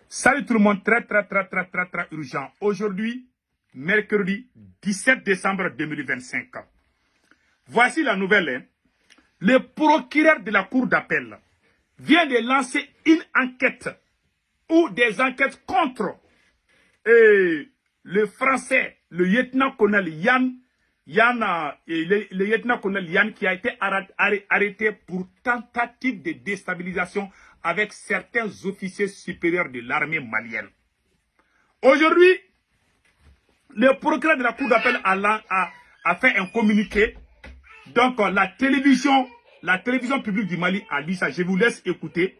Salut tout le monde, très urgent. Aujourd'hui, mercredi 17 décembre 2025. Voici la nouvelle. Le procureur de la cour d'appel vient de lancer une enquête ou des enquêtes contre le français, le lieutenant-colonel le lieutenant-colonel Yann qui a été arrêté pour tentative de déstabilisation avec certains officiers supérieurs de l'armée malienne. Aujourd'hui, le procureur de la cour d'appel a fait un communiqué. Donc la télévision publique du Mali a dit ça. Je vous laisse écouter.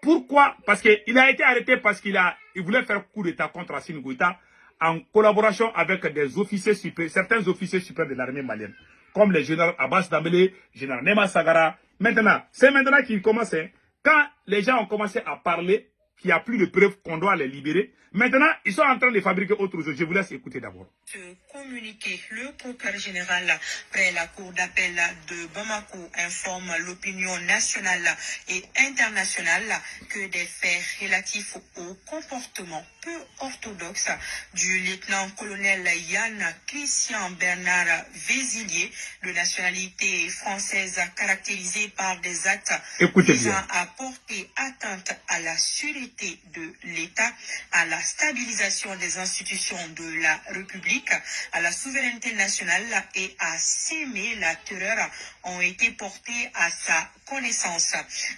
Pourquoi? Parce qu'il a été arrêté parce qu'il voulait faire coup d'état contre Assimi Goïta en collaboration avec des officiers supérieurs, certains officiers supérieurs de l'armée malienne, comme le général Abbas Dambélé, le général Nema Sagara. Maintenant, c'est maintenant qu'il commence. Quand les gens ont commencé à parler qu'il n'y a plus de preuves qu'on doit les libérer, maintenant, ils sont en train de fabriquer autre chose. Je vous laisse écouter d'abord. Ce communiqué, le procureur général près la cour d'appel de Bamako informe l'opinion nationale et internationale que des faits relatifs au comportement peu orthodoxe du lieutenant-colonel Yann Christian Bernard Vézilier, de nationalité française caractérisé par des actes visant à porter atteinte à la sûreté de l'État, à la stabilisation des institutions de la République, à la souveraineté nationale et à s'aimer la terreur ont été portés à sa connaissance.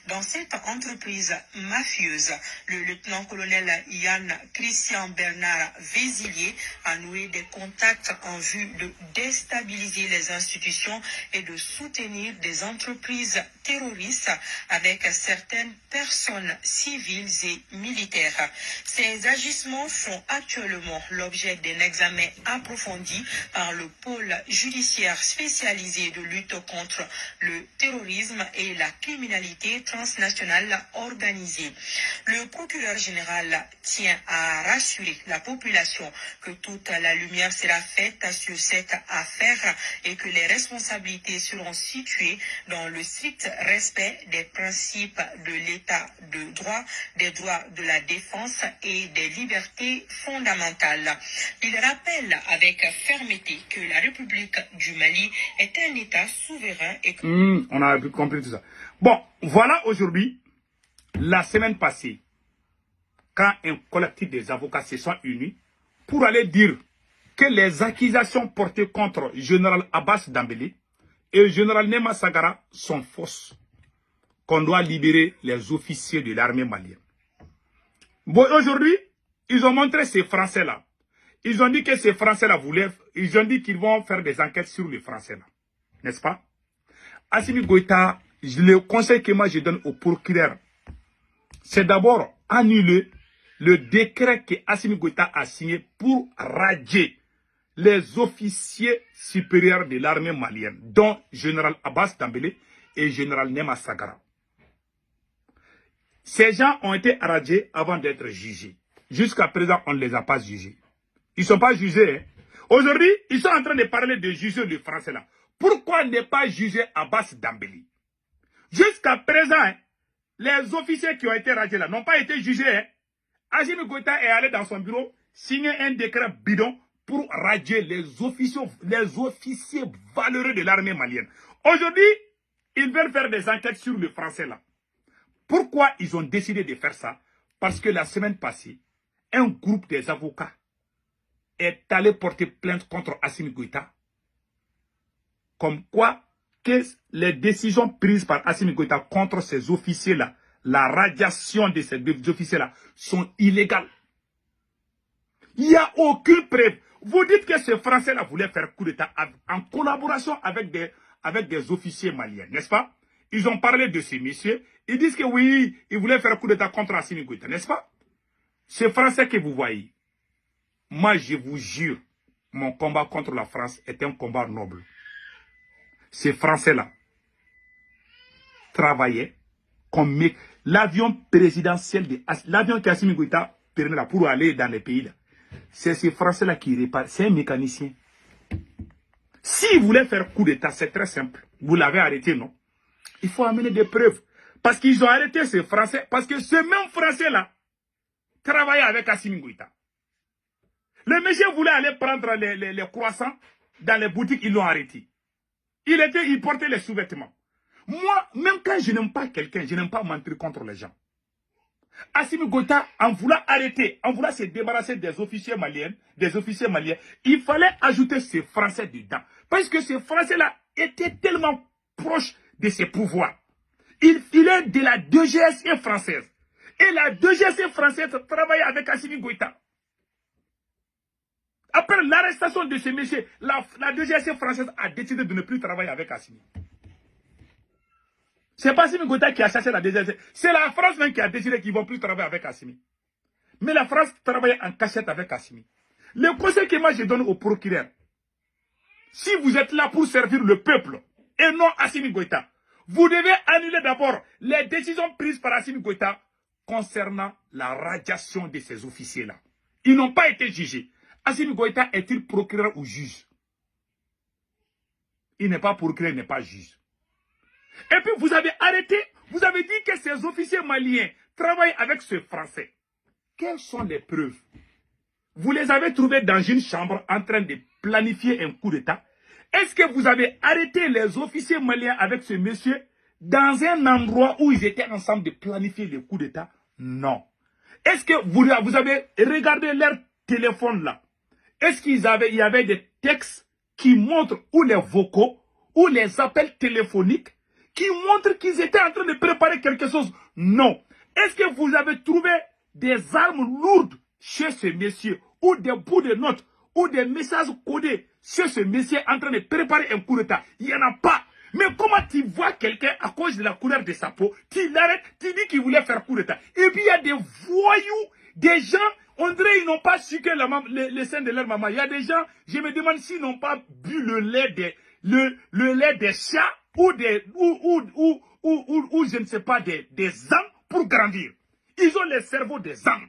Dans cette entreprise mafieuse, le lieutenant-colonel Yann Christian Bernard Vézilier a noué des contacts en vue de déstabiliser les institutions et de soutenir des entreprises terroristes avec certaines personnes civiles et militaires. Ces agissements font actuellement l'objet d'un examen approfondi par le pôle judiciaire spécialisé de lutte contre le terrorisme et la criminalité transnationale organisée. Le procureur général tient à rassurer la population que toute la lumière sera faite sur cette affaire et que les responsabilités seront situées dans le strict respect des principes de l'état de droit, des droits de la défense et des libertés fondamentales. Il rappelle avec fermeté que la République du Mali est un État souverain et que... On a compris tout ça. Bon, voilà aujourd'hui, la semaine passée, quand un collectif des avocats se sont unis pour aller dire que les accusations portées contre le général Abbas Dambélé et le général Nema Sagara sont fausses, qu'on doit libérer les officiers de l'armée malienne. Bon, aujourd'hui, ils ont montré ces Français-là. Ils ont dit que ces Français-là ils ont dit qu'ils vont faire des enquêtes sur les Français-là. N'est-ce pas? Assimi Goïta, le conseil que moi je donne au procureur, c'est d'abord annuler le décret que Assimi Goïta a signé pour radier les officiers supérieurs de l'armée malienne, dont général Abbas Dambélé et général Nema Sagara. Ces gens ont été radiés avant d'être jugés. Jusqu'à présent, on ne les a pas jugés. Ils ne sont pas jugés. Aujourd'hui, ils sont en train de parler de juger le français là. Pourquoi ne pas juger Abbas Dambélé? Jusqu'à présent, les officiers qui ont été radiés là n'ont pas été jugés. Assimi Goïta est allé dans son bureau signer un décret bidon pour radier les officiers valeureux de l'armée malienne. Aujourd'hui, ils veulent faire des enquêtes sur le français là. Pourquoi ils ont décidé de faire ça? Parce que la semaine passée, un groupe des avocats est allé porter plainte contre Assimi Goïta. Comme quoi que les décisions prises par Assimi Goïta contre ces officiers-là, la radiation de ces officiers-là, sont illégales. Il n'y a aucune preuve. Vous dites que ces Français-là voulaient faire coup d'État en collaboration avec des officiers maliens, n'est-ce pas? Ils ont parlé de ces messieurs. Ils disent que oui, ils voulaient faire coup d'État contre Assimi Goïta, n'est-ce pas? Ces Français que vous voyez, moi je vous jure, mon combat contre la France est un combat noble. Ces Français-là travaillaient comme l'avion présidentiel, l'avion qu'Assimi Goïta permet là pour aller dans les pays là. C'est ces Français-là qui réparent. C'est un mécanicien. S'ils voulaient faire coup d'État, c'est très simple. Vous l'avez arrêté, non? Il faut amener des preuves. Parce qu'ils ont arrêté ces Français. Parce que ce même Français-là travailler avec Assimi Goïta. Le monsieur voulait aller prendre les croissants dans les boutiques, ils l'ont arrêté. Il portait les sous-vêtements. Moi, même quand je n'aime pas quelqu'un, je n'aime pas mentir contre les gens. Assimi Goïta, en voulant arrêter, en voulant se débarrasser des officiers maliens, il fallait ajouter ces Français dedans. Parce que ces Français-là étaient tellement proches de ses pouvoirs. Il est de la DGSE française. Et la DGSE française travaillait avec Assimi Goïta. Après l'arrestation de ce monsieur, la DGSE française a décidé de ne plus travailler avec Assimi. Ce n'est pas Assimi Goïta qui a chassé la DGSE. C'est la France même qui a décidé qu'ils ne vont plus travailler avec Assimi. Mais la France travaille en cachette avec Assimi. Le conseil que moi je donne au procureur, si vous êtes là pour servir le peuple et non Assimi Goïta, vous devez annuler d'abord les décisions prises par Assimi Goïta concernant la radiation de ces officiers-là. Ils n'ont pas été jugés. Assimi Goïta est-il procureur ou juge? Il n'est pas procureur, il n'est pas juge. Et puis vous avez arrêté, vous avez dit que ces officiers maliens travaillent avec ce Français. Quelles sont les preuves? Vous les avez trouvés dans une chambre en train de planifier un coup d'État. Est-ce que vous avez arrêté les officiers maliens avec ce monsieur dans un endroit où ils étaient ensemble de planifier le coup d'État? Non. Est-ce que vous avez regardé leur téléphone là? Est-ce qu'il y avait des textes qui montrent, ou les vocaux, ou les appels téléphoniques, qui montrent qu'ils étaient en train de préparer quelque chose? Non. Est-ce que vous avez trouvé des armes lourdes chez ce monsieur, ou des bouts de notes, ou des messages codés chez ce monsieur en train de préparer un coup d'État? Il n'y en a pas. Mais comment tu vois quelqu'un à cause de la couleur de sa peau, tu l'arrêtes, tu dis qu'il voulait faire coup d'État? Et puis il y a des voyous, des gens, on dirait ils n'ont pas sucé le sein de leur maman. Il y a des gens, je me demande s'ils n'ont pas bu le lait des chats ou je ne sais pas, des ânes pour grandir. Ils ont les cerveaux des ânes.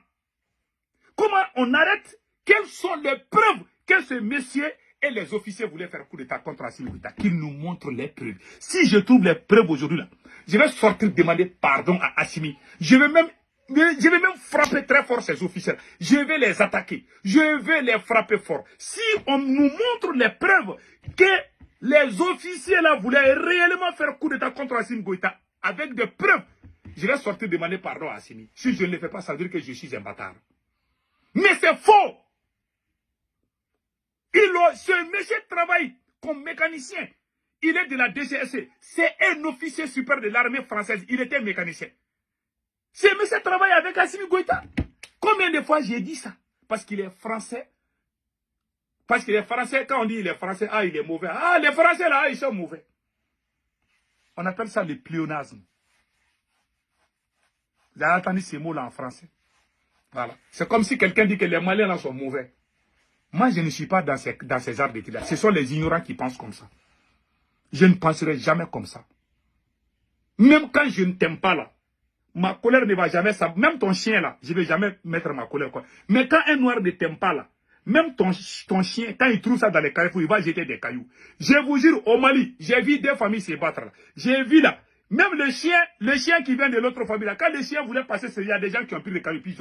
Comment on arrête? Quelles sont les preuves que ce monsieur et les officiers voulaient faire coup d'État contre Assimi Goïta? Qu'ils nous montrent les preuves. Si je trouve les preuves aujourd'hui là, je vais sortir demander pardon à Assimi. Je vais même frapper très fort ces officiers. Je vais les attaquer. Je vais les frapper fort. Si on nous montre les preuves que les officiers là voulaient réellement faire coup d'État contre Assimi Goïta avec des preuves, je vais sortir demander pardon à Assimi. Si je ne le fais pas, ça veut dire que je suis un bâtard. Mais c'est faux. Ce monsieur travaille comme mécanicien. Il est de la DGSE. C'est un officier super de l'armée française. Il était mécanicien. Ce monsieur travaille avec Assimi Goïta. Combien de fois j'ai dit ça? Parce qu'il est français. Parce qu'il est français. Quand on dit il est français, ah, il est mauvais. Ah, les Français là, ils sont mauvais. On appelle ça le pléonasme. Vous avez entendu ces mots là en français? Voilà. C'est comme si quelqu'un dit que les Maliens là sont mauvais. Moi, je ne suis pas dans ces arts d'études là. Ce sont les ignorants qui pensent comme ça. Je ne penserai jamais comme ça. Même quand je ne t'aime pas là, ma colère ne va jamais... Même ton chien là, je ne vais jamais mettre ma colère. Quoi. Mais quand un noir ne t'aime pas là, même ton chien, quand il trouve ça dans les carrefours, il va jeter des cailloux. Je vous jure, au Mali, j'ai vu des familles se battre là. J'ai vu là, même le chien qui vient de l'autre famille là, quand le chien voulait passer, il y a des gens qui ont pris les cailloux. Puis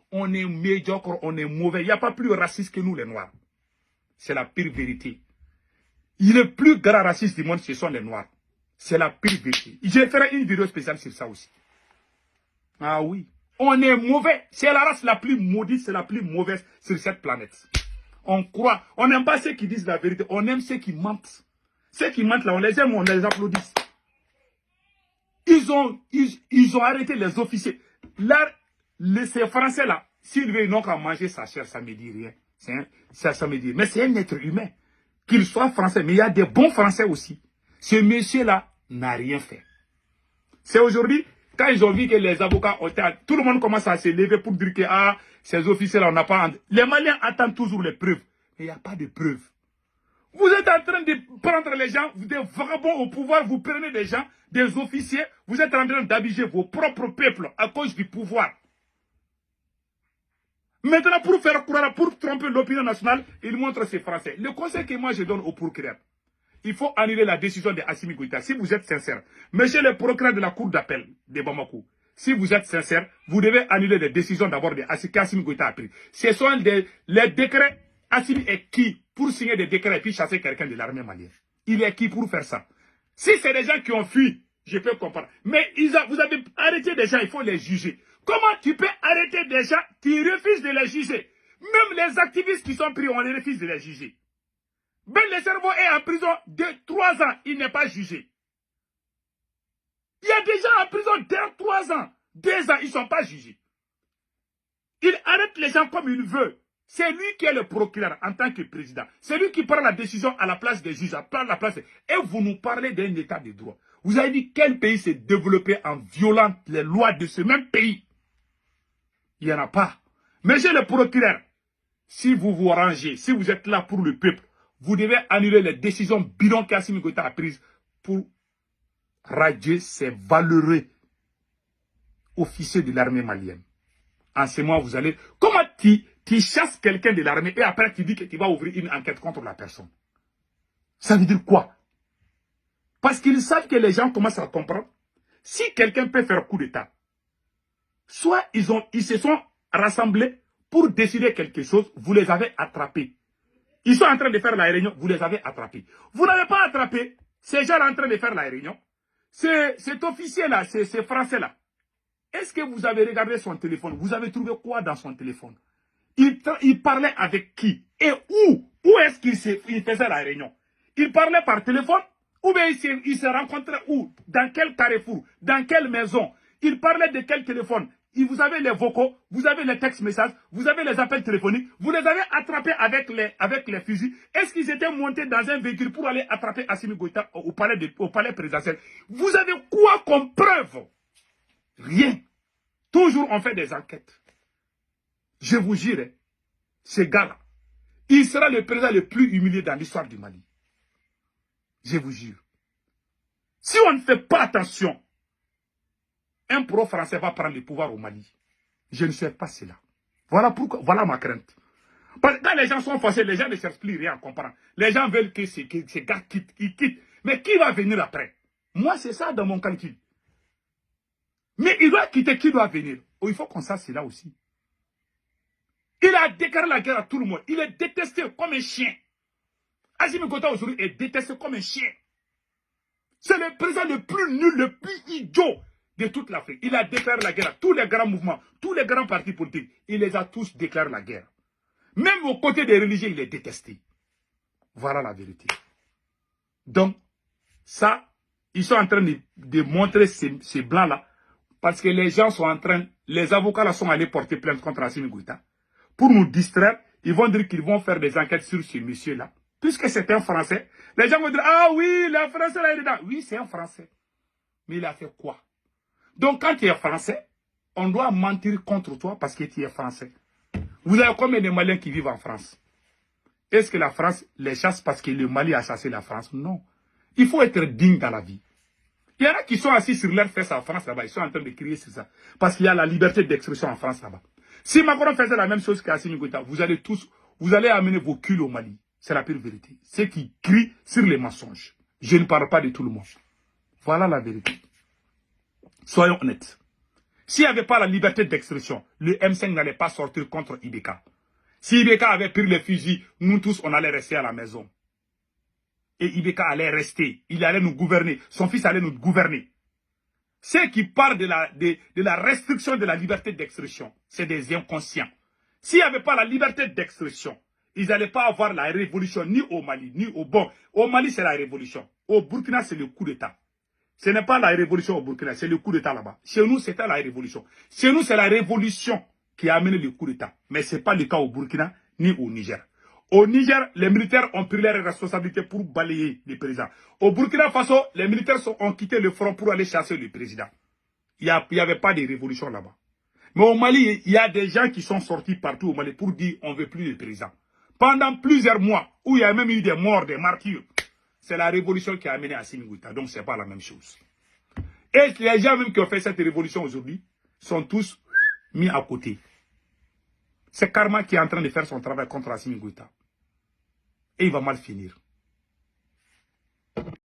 on est médiocre, on est mauvais. Il n'y a pas plus raciste que nous les noirs. C'est la pire vérité. Le plus grand raciste du monde, ce sont les noirs. C'est la pire vérité. Je ferai une vidéo spéciale sur ça aussi. Ah oui. On est mauvais. C'est la race la plus maudite, c'est la plus mauvaise sur cette planète. On croit. On n'aime pas ceux qui disent la vérité. On aime ceux qui mentent. Ceux qui mentent là, on les aime, on les applaudit. Ils ont arrêté les officiers. Là, ces Français là, s'ils veulent non qu'à manger sa chair, ça ne me dit rien. Ça me dit. Mais c'est un être humain. Qu'il soit français. Mais il y a des bons Français aussi. Ce monsieur-là n'a rien fait. C'est aujourd'hui, quand ils ont vu que les avocats ont été... Tout le monde commence à se lever pour dire que ces officiers-là, on n'a pas... Les Maliens attendent toujours les preuves. Mais il n'y a pas de preuves. Vous êtes en train de prendre les gens, des vagabonds au pouvoir, vous prenez des gens, des officiers, vous êtes en train d'abiger vos propres peuples à cause du pouvoir. Maintenant, pour faire croire, pour tromper l'opinion nationale, il montre ces Français. Le conseil que moi je donne au procureur, il faut annuler la décision de Assimi Goïta. Si vous êtes sincère, monsieur le procureur de la cour d'appel de Bamako, si vous êtes sincère, vous devez annuler les décisions d'abord qu'Assimi Goïta a prises. Ce sont les décrets. Assimi est qui pour signer des décrets et puis chasser quelqu'un de l'armée malienne? Il est qui pour faire ça? Si c'est des gens qui ont fui, je peux comprendre. Mais vous avez arrêté des gens, il faut les juger. Comment tu peux arrêter des gens qui refusent de les juger? Même les activistes qui sont pris, on les refuse de les juger. Ben le cerveau est en prison de 3 ans, il n'est pas jugé. Il y a des gens en prison de 3 ans, 2 ans, ils ne sont pas jugés. Il arrête les gens comme il veut. C'est lui qui est le procureur en tant que président. C'est lui qui prend la décision à la place des juges, Et vous nous parlez d'un état de droit. Vous avez dit quel pays s'est développé en violant les lois de ce même pays? Il n'y en a pas. Monsieur le procureur, si vous vous rangez, si vous êtes là pour le peuple, vous devez annuler les décisions bidons qu'Assimi Goïta a prises pour radier ces valeureux officiers de l'armée malienne. En ce moment, vous allez... Comment tu chasses quelqu'un de l'armée et après tu dis que tu vas ouvrir une enquête contre la personne? Ça veut dire quoi? Parce qu'ils savent que les gens commencent à comprendre. Si quelqu'un peut faire coup d'État, soit ils se sont rassemblés pour décider quelque chose, vous les avez attrapés. Ils sont en train de faire la réunion, vous les avez attrapés. Vous n'avez pas attrapé ces gens en train de faire la réunion. Cet officier-là, ces Français-là, est-ce que vous avez regardé son téléphone? Vous avez trouvé quoi dans son téléphone? Il parlait avec qui? Et où? Où est-ce qu'il faisait la réunion? Il parlait par téléphone? Ou bien il se rencontrait où? Dans quel carrefour? Dans quelle maison? Il parlait de quel téléphone? Vous avez les vocaux, vous avez les textes messages, vous avez les appels téléphoniques, vous les avez attrapés avec les fusils. Est-ce qu'ils étaient montés dans un véhicule pour aller attraper Assimi Goïta au palais présidentiel? Vous avez quoi comme preuve? Rien. Toujours on fait des enquêtes. Je vous jure, ce gars-là, il sera le président le plus humilié dans l'histoire du Mali. Je vous jure. Si on ne fait pas attention, un pro-français va prendre le pouvoir au Mali. Je ne souhaite pas cela. Voilà pourquoi, voilà ma crainte. Parce que quand les gens sont fâchés, les gens ne cherchent plus rien à comprendre. Les gens veulent que ces gars quittent, ils quittent. Mais qui va venir après? Moi, c'est ça dans mon calcul. Mais il doit quitter, qui doit venir? Oh, il faut qu'on sache cela aussi. Il a déclaré la guerre à tout le monde. Il est détesté comme un chien. Assimi Goïta aujourd'hui est détesté comme un chien. C'est le président le plus nul, le plus idiot de toute l'Afrique. Il a déclaré la guerre à tous les grands mouvements, tous les grands partis politiques. Il les a tous déclaré la guerre. Même aux côtés des religieux, il est détesté. Voilà la vérité. Donc, ça, ils sont en train de montrer ces blancs-là, parce que les gens sont en train, les avocats là sont allés porter plainte contre Assimi Goïta. Pour nous distraire, ils vont dire qu'ils vont faire des enquêtes sur ce monsieur-là. Puisque c'est un Français, les gens vont dire, ah oui, le Français là, il est dedans. Oui, c'est un Français. Mais il a fait quoi? Donc, quand tu es Français, on doit mentir contre toi parce que tu es Français. Vous avez combien de Maliens qui vivent en France? Est-ce que la France les chasse parce que le Mali a chassé la France? Non. Il faut être digne dans la vie. Il y en a qui sont assis sur leurs fesses en France là-bas. Ils sont en train de crier sur ça. Parce qu'il y a la liberté d'expression en France là-bas. Si Macron faisait la même chose qu'Assimi Goïta, vous allez amener vos culs au Mali. C'est la pure vérité. Ceux qui crient sur les mensonges. Je ne parle pas de tout le monde. Voilà la vérité. Soyons honnêtes. S'il n'y avait pas la liberté d'expression, le M5 n'allait pas sortir contre Ibeka. Si Ibeka avait pris les fusils, nous tous, on allait rester à la maison. Et Ibeka allait rester. Il allait nous gouverner. Son fils allait nous gouverner. Ceux qui parlent de la restriction de la liberté d'expression, c'est des inconscients. S'il n'y avait pas la liberté d'expression, ils n'allaient pas avoir la révolution ni au Mali, ni au bon. Au Mali, c'est la révolution. Au Burkina, c'est le coup d'État. Ce n'est pas la révolution au Burkina, c'est le coup d'État là-bas. Chez nous, c'était la révolution. Chez nous, c'est la révolution qui a amené le coup d'État. Mais ce n'est pas le cas au Burkina, ni au Niger. Au Niger, les militaires ont pris leurs responsabilités pour balayer le président. Au Burkina Faso, les militaires ont quitté le front pour aller chasser le président. Il n'y avait pas de révolution là-bas. Mais au Mali, il y a des gens qui sont sortis partout au Mali pour dire on ne veut plus le président. Pendant plusieurs mois, où il y a même eu des morts, des martyrs, c'est la révolution qui a amené Assimi Goïta. Donc, ce n'est pas la même chose. Et les gens même qui ont fait cette révolution aujourd'hui sont tous mis à côté. C'est Karma qui est en train de faire son travail contre Assimi Goïta. Et il va mal finir.